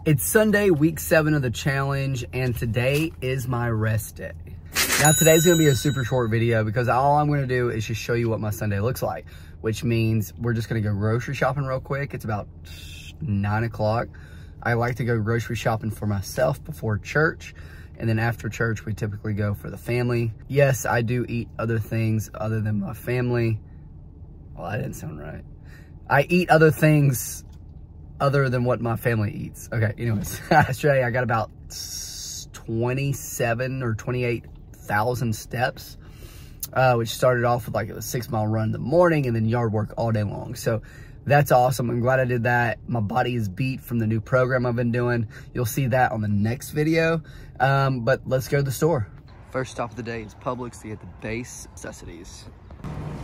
It's Sunday, week 7 of the challenge, and today is my rest day. Now today's gonna be a super short video because all I'm gonna do is just show you what my Sunday looks like, which means we're just gonna go grocery shopping real quick. It's about 9 o'clock. I like to go grocery shopping for myself before church, and then after church, we typically go for the family. Yes, I do eat other things other than my family. Well, that didn't sound right. I eat other things other than what my family eats. Okay, anyways, yesterday I got about 27 or 28,000 steps, which started off with like a 6-mile run in the morning and then yard work all day long. So that's awesome. I'm glad I did that. My body is beat from the new program I've been doing. You'll see that on the next video. But let's go to the store. First stop of the day is Publix to get the base necessities.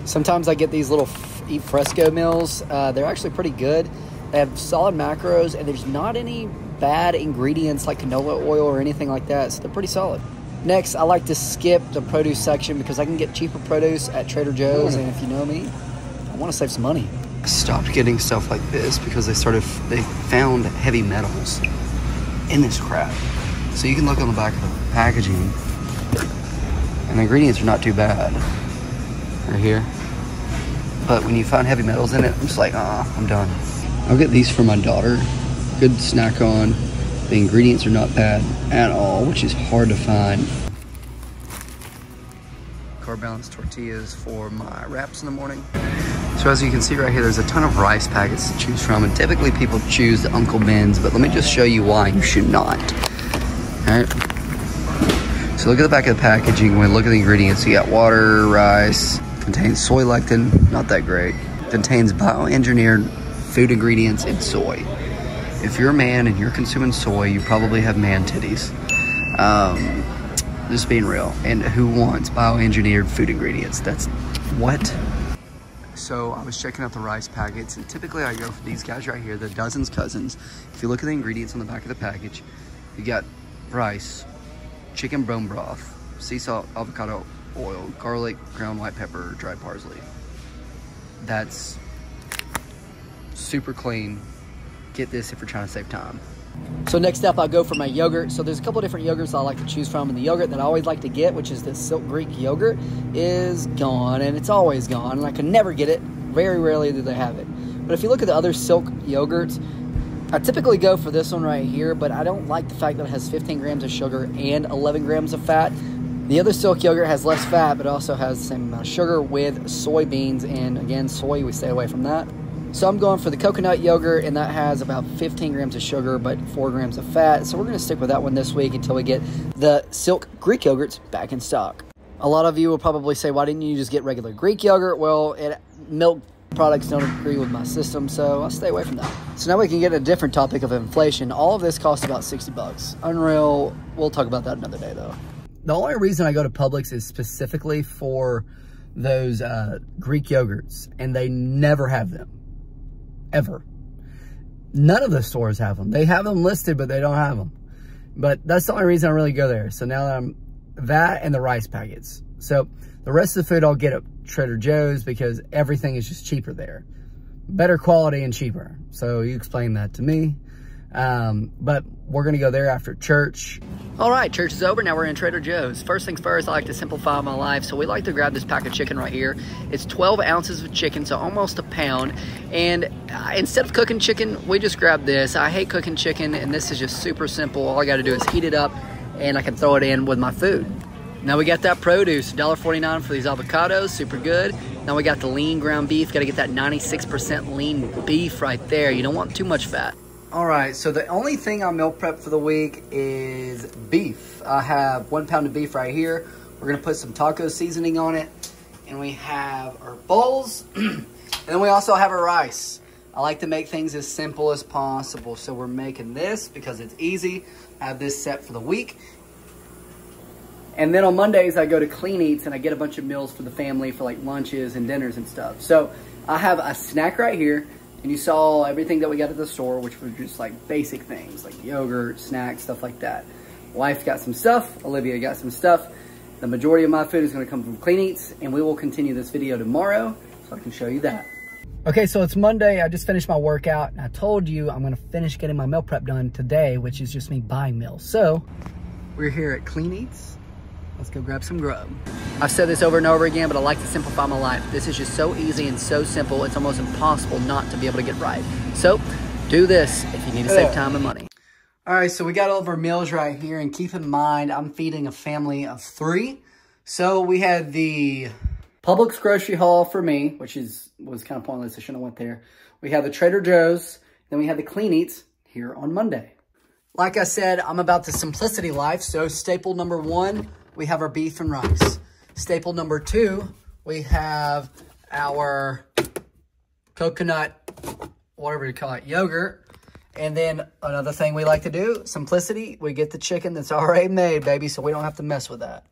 Sometimes I get these little Eat Fresco meals. They're actually pretty good. They have solid macros, and there's not any bad ingredients like canola oil or anything like that, so they're pretty solid. Next, I like to skip the produce section because I can get cheaper produce at Trader Joe's, and if you know me, I want to save some money. I stopped getting stuff like this because they found heavy metals in this crap. So you can look on the back of the packaging, and the ingredients are not too bad. Right here. But when you find heavy metals in it, I'm just like, I'm done. I'll get these for my daughter. Good snack on. The ingredients are not bad at all, which is hard to find. Carb balanced tortillas for my wraps in the morning. So as you can see right here, there's a ton of rice packets to choose from, and typically people choose the Uncle Ben's, but let me just show you why you should not. All right. So look at the back of the packaging. When we look at the ingredients, you got water, rice, contains soy lectin, not that great. Contains bioengineered food ingredients and soy. If you're a man and you're consuming soy, you probably have man titties. Just being real. And who wants bioengineered food ingredients? That's what? So I was checking out the rice packets, and typically I go for these guys right here, the Dozens Cousins. If you look at the ingredients on the back of the package, you got rice, chicken bone broth, sea salt, avocado oil, garlic, ground white pepper, dried parsley. That's super clean. Get this if you're trying to save time. So next up, I'll go for my yogurt. So there's a couple of different yogurts I like to choose from, and the yogurt that I always like to get, which is the Silk Greek yogurt, is gone, and it's always gone, and I can never get it. Very rarely do they have it. But if you look at the other Silk yogurts, I typically go for this one right here, but I don't like the fact that it has 15 grams of sugar and 11 grams of fat. The other Silk yogurt has less fat, but also has the same amount of sugar with soybeans, and again, soy, we stay away from that. So I'm going for the coconut yogurt, and that has about 15 grams of sugar, but 4 grams of fat. So we're going to stick with that one this week until we get the Silk Greek yogurts back in stock. A lot of you will probably say, why didn't you just get regular Greek yogurt? Well, milk products don't agree with my system, so I'll stay away from that. So now we can get a different topic of inflation. All of this costs about 60 bucks. Unreal. We'll talk about that another day, though. The only reason I go to Publix is specifically for those Greek yogurts, and they never have them. Ever. None of the stores have them. They have them listed, but they don't have them. But that's the only reason I really go there. So now that I'm that and the rice packets. So the rest of the food I'll get at Trader Joe's because everything is just cheaper there. Better quality and cheaper. So you explain that to me. But we're going to go there after church. All right, church is over. Now we're in Trader Joe's. First things first, I like to simplify my life. So we like to grab this pack of chicken right here. It's 12 ounces of chicken, so almost a pound. And instead of cooking chicken, we just grab this. I hate cooking chicken, and this is just super simple. All I got to do is heat it up, and I can throw it in with my food. Now we got that produce, $1.49 for these avocados, super good. Now we got the lean ground beef. Got to get that 96% lean beef right there. You don't want too much fat. All right, so the only thing I'll meal prep for the week is beef. I have 1 pound of beef right here. We're gonna put some taco seasoning on it. And we have our bowls. And then we also have our rice. I like to make things as simple as possible. So we're making this because it's easy. I have this set for the week. And then on Mondays, I go to Clean Eats and I get a bunch of meals for the family for like lunches and dinners and stuff. So I have a snack right here. And you saw everything that we got at the store, which were just like basic things like yogurt, snacks, stuff like that. Wife got some stuff. Olivia got some stuff. The majority of my food is going to come from Clean Eats, and we will continue this video tomorrow so I can show you that. Okay, so it's Monday. I just finished my workout, and I told you I'm gonna finish getting my meal prep done today, which is just me buying meals. So we're here at Clean Eats. Let's go grab some grub. I've said this over and over again, but I like to simplify my life. This is just so easy and so simple. It's almost impossible not to be able to get right. So do this if you need to save time and money. All right, so we got all of our meals right here, and keep in mind, I'm feeding a family of 3. So we had the Publix grocery haul for me, which was kind of pointless. I shouldn't have went there. We have the Trader Joe's. Then we have the Clean Eats here on Monday. Like I said, I'm about the simplicity life. So staple number 1, we have our beef and rice. Staple number 2, we have our coconut, whatever you call it, yogurt. And then another thing we like to do, simplicity, we get the chicken that's already made, baby, so we don't have to mess with that.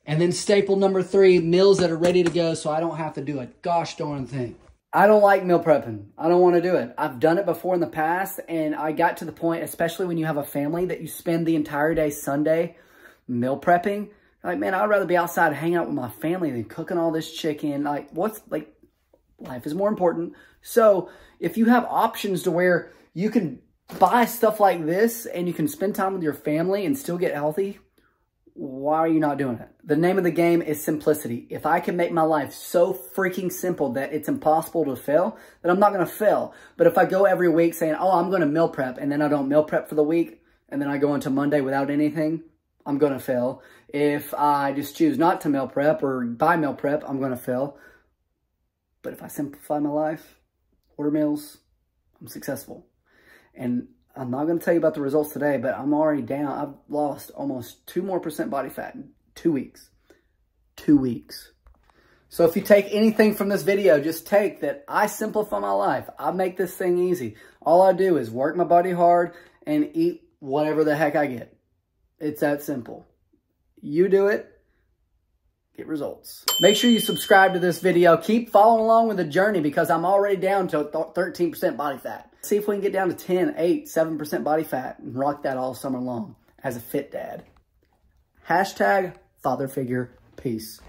And then staple number 3, meals that are ready to go so I don't have to do a gosh darn thing. I don't like meal prepping. I don't want to do it. I've done it before in the past, and I got to the point, especially when you have a family, that you spend the entire day Sunday meal prepping. Like, man, I'd rather be outside hanging out with my family than cooking all this chicken. Like, life is more important. So if you have options to where you can buy stuff like this and you can spend time with your family and still get healthy, why are you not doing it? The name of the game is simplicity. If I can make my life so freaking simple that it's impossible to fail, then I'm not going to fail. But if I go every week saying, oh, I'm going to meal prep, and then I don't meal prep for the week, and then I go into Monday without anything, I'm going to fail. If I just choose not to meal prep or buy meal prep, I'm going to fail. But if I simplify my life, order meals, I'm successful. And I'm not going to tell you about the results today, but I'm already down. I've lost almost 2% more body fat in 2 weeks. 2 weeks. So if you take anything from this video, just take that I simplify my life. I make this thing easy. All I do is work my body hard and eat whatever the heck I get. It's that simple. You do it, get results. Make sure you subscribe to this video. Keep following along with the journey because I'm already down to 13% body fat. See if we can get down to 10, 8, 7% body fat and rock that all summer long as a fit dad. Hashtag father figure. Peace.